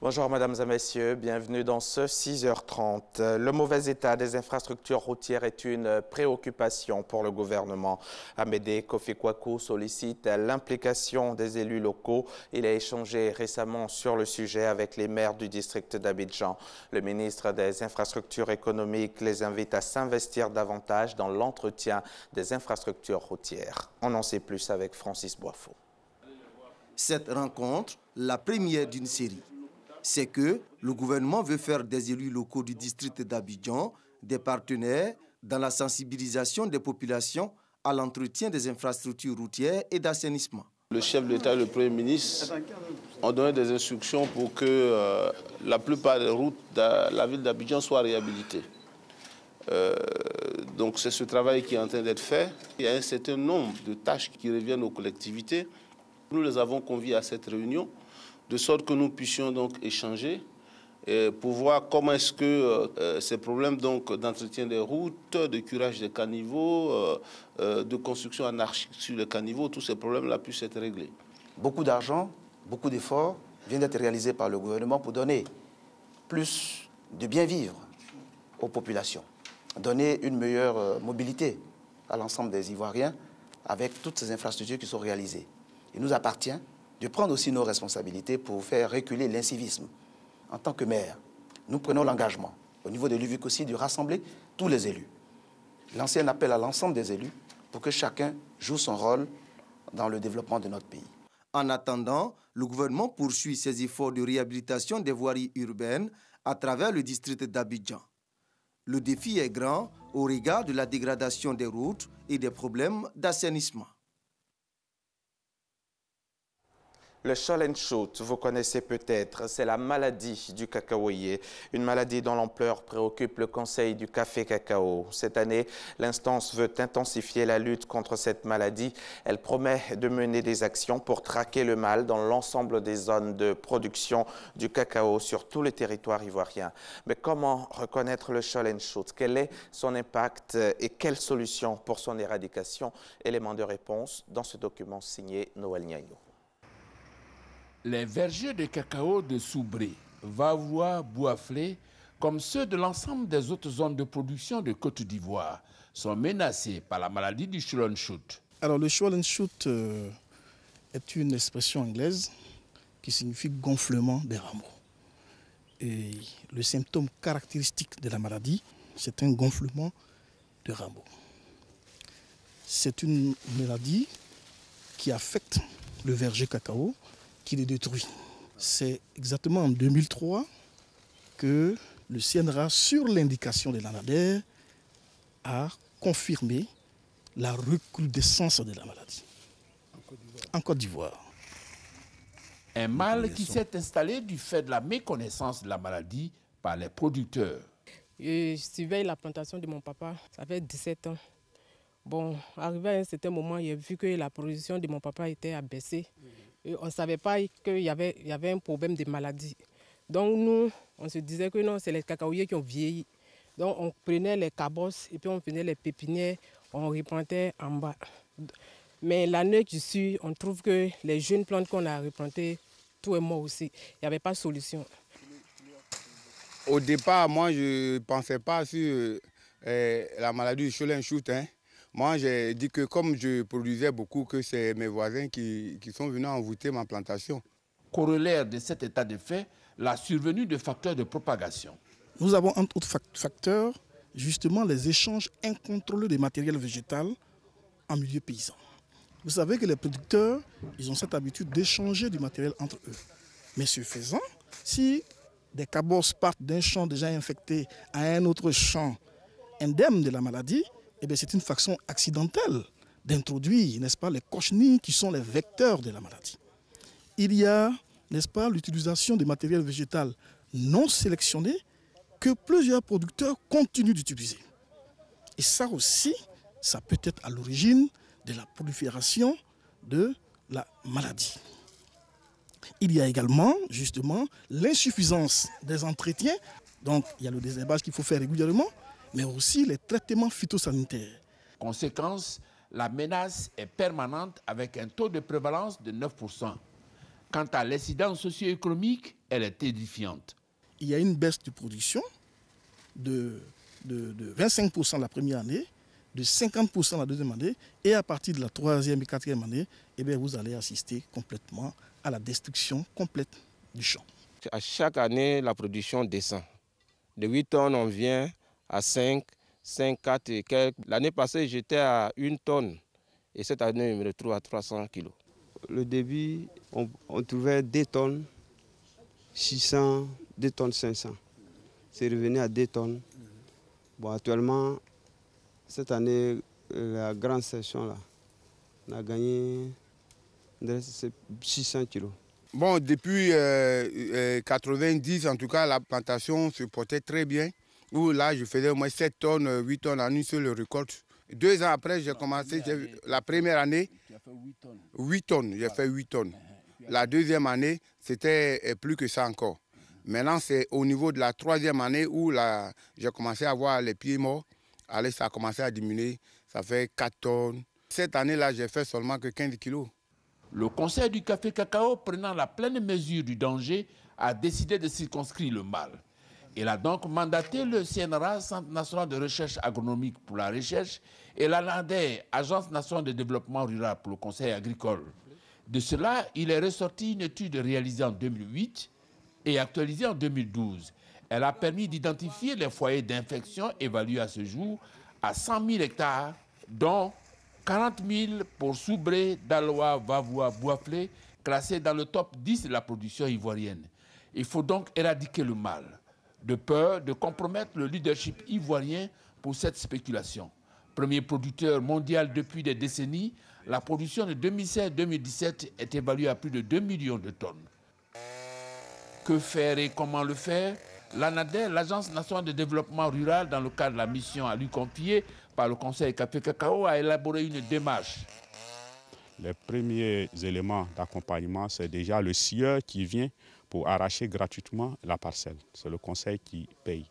Bonjour mesdames et messieurs, bienvenue dans ce 6h30. Le mauvais état des infrastructures routières est une préoccupation pour le gouvernement. Amédée Kofi-Kwaku sollicite l'implication des élus locaux. Il a échangé récemment sur le sujet avec les maires du district d'Abidjan. Le ministre des Infrastructures économiques les invite à s'investir davantage dans l'entretien des infrastructures routières. On en sait plus avec Francis Boifo. Cette rencontre, la première d'une série, c'est que le gouvernement veut faire des élus locaux du district d'Abidjan des partenaires dans la sensibilisation des populations à l'entretien des infrastructures routières et d'assainissement. Le chef de l'État et le Premier ministre ont donné des instructions pour que la plupart des routes de la ville d'Abidjan soient réhabilitées. Donc c'est ce travail qui est en train d'être fait. Il y a un certain nombre de tâches qui reviennent aux collectivités. Nous les avons conviés à cette réunion, de sorte que nous puissions donc échanger pour voir comment est-ce que ces problèmes d'entretien des routes, de curage des caniveaux, de construction anarchique sur les caniveaux, tous ces problèmes-là puissent être réglés. Beaucoup d'argent, beaucoup d'efforts viennent d'être réalisés par le gouvernement pour donner plus de bien vivre aux populations, donner une meilleure mobilité à l'ensemble des Ivoiriens avec toutes ces infrastructures qui sont réalisées. Il nous appartient de prendre aussi nos responsabilités pour faire reculer l'incivisme. En tant que maire, nous prenons l'engagement, au niveau de l'UVIC aussi, de rassembler tous les élus. Lancer un appel à l'ensemble des élus pour que chacun joue son rôle dans le développement de notre pays. En attendant, le gouvernement poursuit ses efforts de réhabilitation des voiries urbaines à travers le district d'Abidjan. Le défi est grand au regard de la dégradation des routes et des problèmes d'assainissement. Le Shoal and Shoot, vous connaissez peut-être, c'est la maladie du cacaoyer, une maladie dont l'ampleur préoccupe le Conseil du café cacao. Cette année, l'instance veut intensifier la lutte contre cette maladie. Elle promet de mener des actions pour traquer le mal dans l'ensemble des zones de production du cacao sur tout le territoire ivoirien. Mais comment reconnaître le Shoal and Shoot? Quel est son impact et quelles solutions pour son éradication? Élément de réponse dans ce document signé Noël Niaïno. Les vergers de cacao de Soubré, Vavois, Bouaflé, comme ceux de l'ensemble des autres zones de production de Côte d'Ivoire, sont menacés par la maladie du Shoal and Shoot. Alors le Shoal and Shoot est une expression anglaise qui signifie gonflement des rameaux. Et le symptôme caractéristique de la maladie, c'est un gonflement de rameaux. C'est une maladie qui affecte le verger cacao, qui les détruit. C'est exactement en 2003 que le CNRA, sur l'indication de l'ANADER, a confirmé la recrudescence de la maladie en Côte d'Ivoire. Un mal qui s'est installé du fait de la méconnaissance de la maladie par les producteurs. Je suivais la plantation de mon papa, ça fait 17 ans. Bon, arrivé à un certain moment, j'ai vu que la production de mon papa était abaissée. Et on ne savait pas qu'il y avait un problème de maladie. Donc nous, on se disait que non, c'est les cacaoyers qui ont vieilli. Donc on prenait les cabosses et puis on prenait les pépinières, on replantait en bas. Mais l'année qui suit, on trouve que les jeunes plantes qu'on a replantées, tout est mort aussi. Il n'y avait pas de solution. Au départ, moi, je ne pensais pas sur la maladie du Shoal and Shoot. Moi, j'ai dit que comme je produisais beaucoup, que c'est mes voisins qui sont venus envoûter ma plantation. Corollaire de cet état de fait, la survenue de facteurs de propagation. Nous avons entre autres facteurs, justement, les échanges incontrôlés de matériel végétal en milieu paysan. Vous savez que les producteurs, ils ont cette habitude d'échanger du matériel entre eux. Mais ce faisant, si des cabosses partent d'un champ déjà infecté à un autre champ indemne de la maladie, eh bien, c'est une façon accidentelle d'introduire, n'est-ce pas, les cochenilles qui sont les vecteurs de la maladie. Il y a, n'est-ce pas, l'utilisation de matériel végétal non sélectionné que plusieurs producteurs continuent d'utiliser. Et ça aussi, ça peut être à l'origine de la prolifération de la maladie. Il y a également, justement, l'insuffisance des entretiens. Donc, il y a le désherbage qu'il faut faire régulièrement, mais aussi les traitements phytosanitaires. Conséquence, la menace est permanente avec un taux de prévalence de 9%. Quant à l'incidence socio-économique, elle est édifiante. Il y a une baisse de production de 25% la première année, de 50% la deuxième année, et à partir de la troisième et quatrième année, eh bien, vous allez assister complètement à la destruction complète du champ. À chaque année, la production descend. De 8 tonnes, on vient à 5, 4 et quelques. L'année passée, j'étais à 1 tonne, et cette année, je me retrouve à 300 kilos. Le début, on trouvait 2 tonnes 600, 2 tonnes 500. C'est revenu à 2 tonnes. Bon, actuellement, cette année, la grande session, là, on a gagné 600 kilos. Bon, depuis 90, en tout cas, la plantation se portait très bien. Où là, je faisais au moins 7 tonnes, 8 tonnes en une seule récolte. 2 ans après, j'ai commencé, la première année, 8 tonnes, j'ai fait 8 tonnes. La deuxième année, c'était plus que ça encore. Maintenant, c'est au niveau de la troisième année où j'ai commencé à avoir les pieds morts. Allez, ça a commencé à diminuer, ça fait 4 tonnes. Cette année-là, j'ai fait seulement que 15 kilos. Le Conseil du café cacao, prenant la pleine mesure du danger, a décidé de circonscrire le mal. Il a donc mandaté le CNRA, Centre national de recherche agronomique pour la recherche, et l'ANADER, Agence nationale de développement rural pour le conseil agricole. De cela, il est ressorti une étude réalisée en 2008 et actualisée en 2012. Elle a permis d'identifier les foyers d'infection évalués à ce jour à 100 000 hectares, dont 40 000 pour Soubré, Daloa, Vavoua, Bouaflé, classés dans le top 10 de la production ivoirienne. Il faut donc éradiquer le mal, de peur de compromettre le leadership ivoirien pour cette spéculation. Premier producteur mondial depuis des décennies, la production de 2016-2017 est évaluée à plus de 2 millions de tonnes. Que faire et comment le faire? L'ANADER, l'Agence nationale de développement rural, dans le cadre de la mission à lui confiée par le Conseil Café Cacao, a élaboré une démarche. Les premiers éléments d'accompagnement, c'est déjà le scieur qui vient pour arracher gratuitement la parcelle. C'est le conseil qui paye.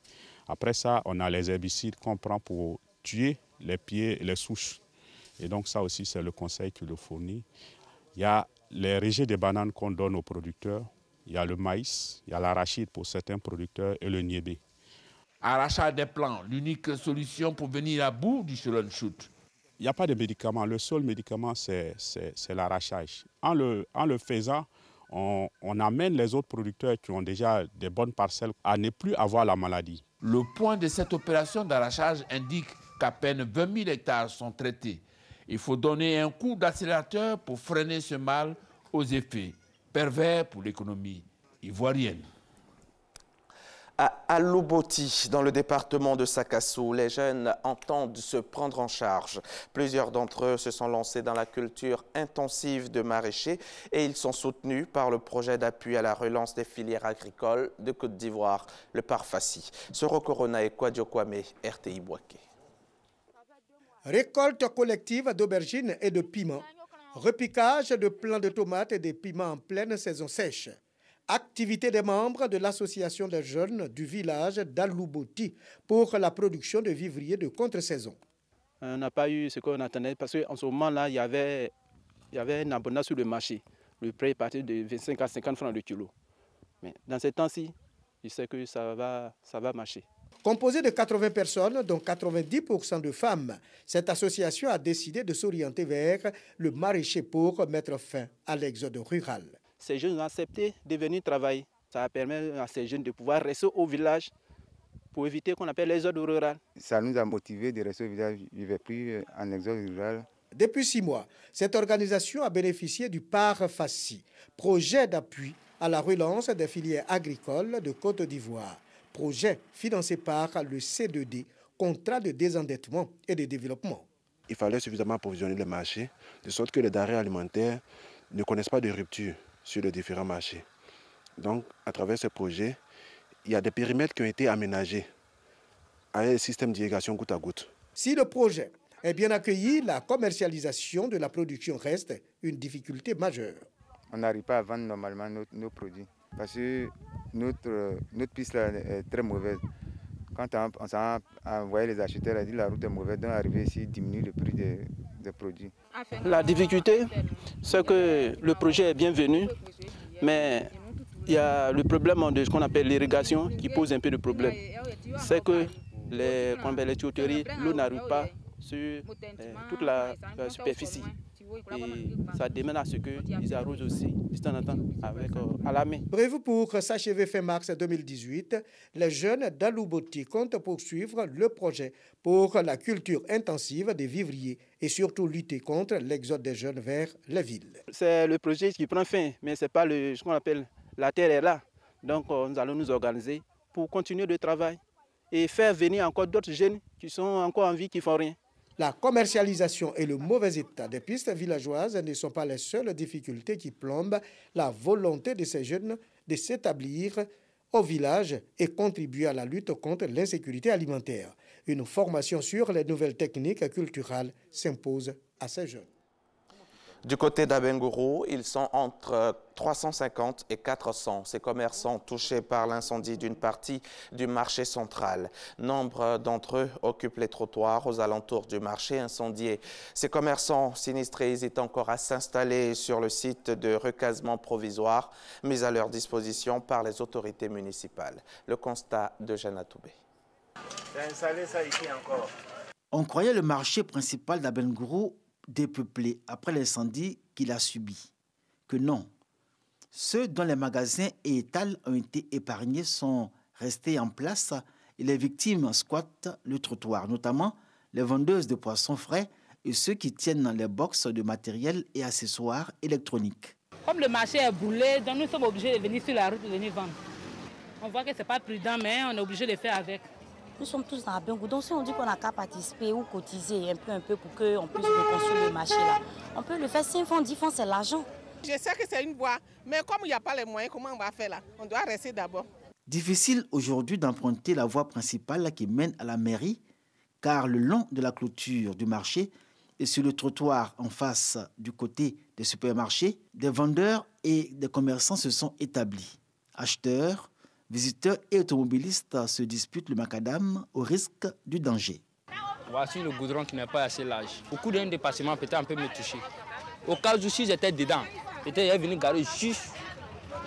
Après ça, on a les herbicides qu'on prend pour tuer les pieds et les souches. Et donc ça aussi, c'est le conseil qui le fournit. Il y a les rejets des bananes qu'on donne aux producteurs. Il y a le maïs, il y a l'arachide pour certains producteurs et le niébé. Arrachage des plants, l'unique solution pour venir à bout du shoulder shoot. Il n'y a pas de médicament. Le seul médicament, c'est l'arrachage. En le faisant, on amène les autres producteurs qui ont déjà des bonnes parcelles à ne plus avoir la maladie. Le point de cette opération d'arrachage indique qu'à peine 20 000 hectares sont traités. Il faut donner un coup d'accélérateur pour freiner ce mal aux effets pervers pour l'économie ivoirienne. À Loboti, dans le département de Sakassou, les jeunes entendent se prendre en charge. Plusieurs d'entre eux se sont lancés dans la culture intensive de maraîchers et ils sont soutenus par le projet d'appui à la relance des filières agricoles de Côte d'Ivoire, le Parfassi. Soro Corona et Kwadio Kwame, RTI Boaké. Récolte collective d'aubergines et de piments. Repiquage de plants de tomates et des piments en pleine saison sèche. Activité des membres de l'association des jeunes du village d'Alouboti pour la production de vivriers de contre-saison. On n'a pas eu ce qu'on attendait parce qu'en ce moment-là, il y avait un abondance sur le marché. Le prix est parti de 25 à 50 francs le kilo. Mais dans ces temps-ci, je sais que ça va marcher. Composée de 80 personnes, dont 90% de femmes, cette association a décidé de s'orienter vers le maraîcher pour mettre fin à l'exode rural. Ces jeunes ont accepté de venir travailler. Ça permet à ces jeunes de pouvoir rester au village pour éviter qu'on appelle l'exode rural. Ça nous a motivés de rester au village, je ne vais plus en exode rural. Depuis 6 mois, cette organisation a bénéficié du Parfassi, projet d'appui à la relance des filières agricoles de Côte d'Ivoire. Projet financé par le C2D, contrat de désendettement et de développement. Il fallait suffisamment approvisionner les marchés, de sorte que les denrées alimentaires ne connaissent pas de rupture sur les différents marchés. Donc, à travers ce projet, il y a des périmètres qui ont été aménagés avec un système d'irrigation goutte à goutte. Si le projet est bien accueilli, la commercialisation de la production reste une difficulté majeure. On n'arrive pas à vendre normalement nos produits parce que notre piste là est très mauvaise. Quand on s'est envoyé les acheteurs, on a dit que la route est mauvaise, donc arriver ici diminue le prix des produits. La difficulté, c'est que le projet est bienvenu, Mais il y a le problème de ce qu'on appelle l'irrigation qui pose un peu de problème. C'est que les tuyauteries, l'eau n'arrive pas sur toute la superficie. Et ça demande à ce qu'ils arrosent aussi de temps en temps avec, à la main. Prévu pour s'achever fin mars 2018, les jeunes d'Alouboti comptent poursuivre le projet pour la culture intensive des vivriers et surtout lutter contre l'exode des jeunes vers les villes. C'est le projet qui prend fin, mais ce n'est pas ce qu'on appelle la terre est là. Donc nous allons nous organiser pour continuer le travail et faire venir encore d'autres jeunes qui sont encore en vie, qui ne font rien. La commercialisation et le mauvais état des pistes villageoises ne sont pas les seules difficultés qui plombent la volonté de ces jeunes de s'établir au village et contribuer à la lutte contre l'insécurité alimentaire. Une formation sur les nouvelles techniques culturelles s'impose à ces jeunes. Du côté d'Abengourou, ils sont entre 350 et 400. Ces commerçants touchés par l'incendie d'une partie du marché central. Nombre d'entre eux occupent les trottoirs aux alentours du marché incendié. Ces commerçants sinistrés hésitent encore à s'installer sur le site de recasement provisoire mis à leur disposition par les autorités municipales. Le constat de Jeanne Toubé. On croyait le marché principal d'Abengourou dépeuplé après l'incendie qu'il a subi. Que non. Ceux dont les magasins et étals ont été épargnés sont restés en place et les victimes squattent le trottoir, notamment les vendeuses de poissons frais et ceux qui tiennent les boxes de matériel et accessoires électroniques. Comme le marché est brûlé, donc nous sommes obligés de venir sur la route et de venir vendre. On voit que ce n'est pas prudent, mais on est obligé de faire avec. Nous sommes tous dans Abengourou, donc si on dit qu'on n'a qu'à participer ou cotiser un peu pour qu'on puisse reconstruire le marché là, on peut le faire 5 francs, 10 francs, c'est l'argent. Je sais que c'est une voie, mais comme il n'y a pas les moyens, comment on va faire là? On doit rester d'abord. Difficile aujourd'hui d'emprunter la voie principale qui mène à la mairie, car le long de la clôture du marché et sur le trottoir en face du côté des supermarchés, des vendeurs et des commerçants se sont établis. Acheteurs, visiteurs et automobilistes se disputent le macadam au risque du danger. Voici le goudron qui n'est pas assez large. Au coup d'un dépassement, peut-être un peu me toucher. Au cas où si j'étais dedans, peut-être venu garer juste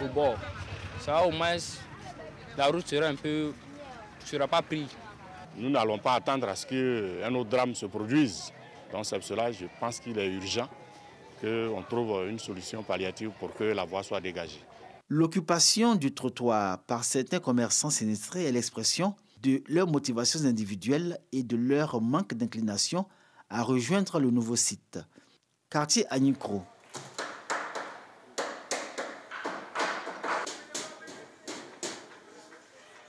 au bord. Ça va au moins, la route sera sera pas prise. Nous n'allons pas attendre à ce qu'un autre drame se produise. Donc c'est pour cela je pense qu'il est urgent qu'on trouve une solution palliative pour que la voie soit dégagée. L'occupation du trottoir par certains commerçants sinistrés est l'expression de leurs motivations individuelles et de leur manque d'inclination à rejoindre le nouveau site. Quartier Agnikro.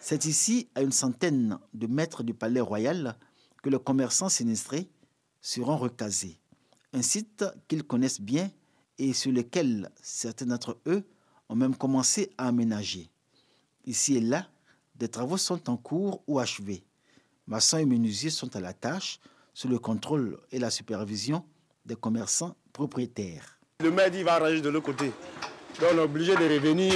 C'est ici, à une centaine de mètres du palais royal, que les commerçants sinistrés seront recasés. Un site qu'ils connaissent bien et sur lequel certains d'entre eux ont même commencé à aménager. Ici et là, des travaux sont en cours ou achevés. Maçons et menuisiers sont à la tâche sous le contrôle et la supervision des commerçants propriétaires. Le maire dit qu'il va arranger de l'autre côté. Donc on est obligé de revenir,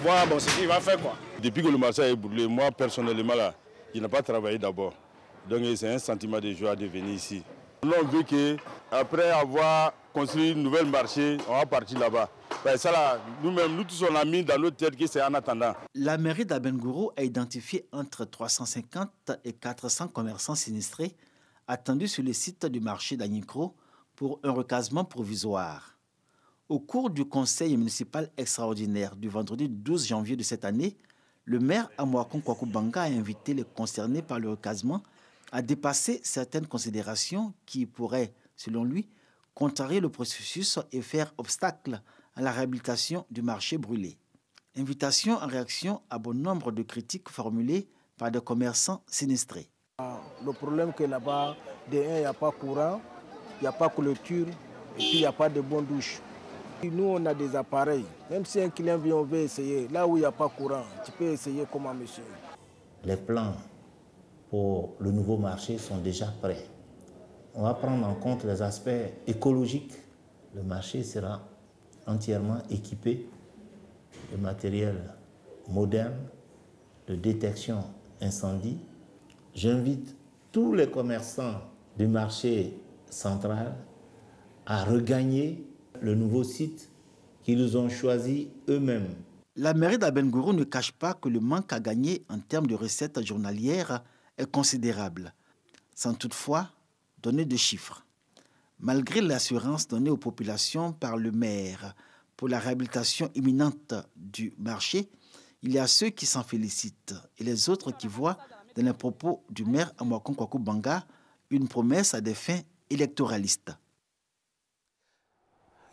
voir ce qu'il va faire. Depuis que le marché est brûlé, moi personnellement, là, je n'ai pas travaillé d'abord. Donc c'est un sentiment de joie de venir ici. On veut qu'après avoir construit une nouvelle marché, on va partir là-bas. Ça là, nous-mêmes, nous tous on a mis dans notre tête que c'est en attendant. La mairie d'Abengourou a identifié entre 350 et 400 commerçants sinistrés attendus sur le site du marché d'Agnikro pour un recasement provisoire. Au cours du conseil municipal extraordinaire du vendredi 12 janvier de cette année, le maire Amoakon Kwakubanga a invité les concernés par le recasement à dépasser certaines considérations qui pourraient, selon lui, contrarier le processus et faire obstacle à la réhabilitation du marché brûlé. Invitation en réaction à bon nombre de critiques formulées par des commerçants sinistrés. Le problème que là-bas, il n'y a pas courant, il n'y a pas clôture et puis il n'y a pas de bonne douche. Nous, on a des appareils. Même si un client vient, on veut essayer. Là où il n'y a pas courant, tu peux essayer comment, monsieur. Les plans pour le nouveau marché sont déjà prêts. On va prendre en compte les aspects écologiques. Le marché sera entièrement équipé de matériel moderne, de détection incendie. J'invite tous les commerçants du marché central à regagner le nouveau site qu'ils ont choisi eux-mêmes. La mairie d'Abengourou ne cache pas que le manque à gagner en termes de recettes journalières est considérable, sans toutefois donner de chiffres. Malgré l'assurance donnée aux populations par le maire pour la réhabilitation imminente du marché, il y a ceux qui s'en félicitent et les autres qui voient dans les propos du maire Amoakon Kwaku Banga une promesse à des fins électoralistes.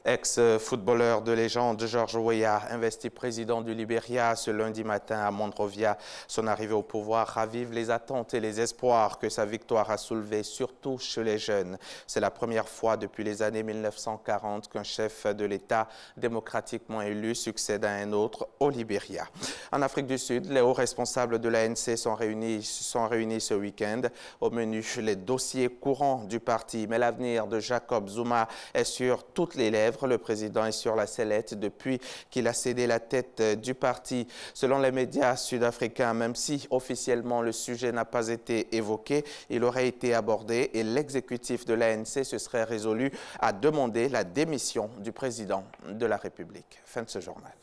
Ex-footballeur de légende, George Weah, investi président du Libéria ce lundi matin à Monrovia. Son arrivée au pouvoir ravive les attentes et les espoirs que sa victoire a soulevés, surtout chez les jeunes. C'est la première fois depuis les années 1940 qu'un chef de l'État démocratiquement élu succède à un autre au Libéria. En Afrique du Sud, les hauts responsables de l'ANC sont réunis ce week-end. Au menu, les dossiers courants du parti. Mais l'avenir de Jacob Zuma est sur toutes les lèvres. Le président est sur la sellette depuis qu'il a cédé la tête du parti. Selon les médias sud-africains, même si officiellement le sujet n'a pas été évoqué, il aurait été abordé et l'exécutif de l'ANC se serait résolu à demander la démission du président de la République. Fin de ce journal.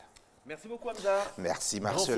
Merci beaucoup Hamza. Merci Marcel.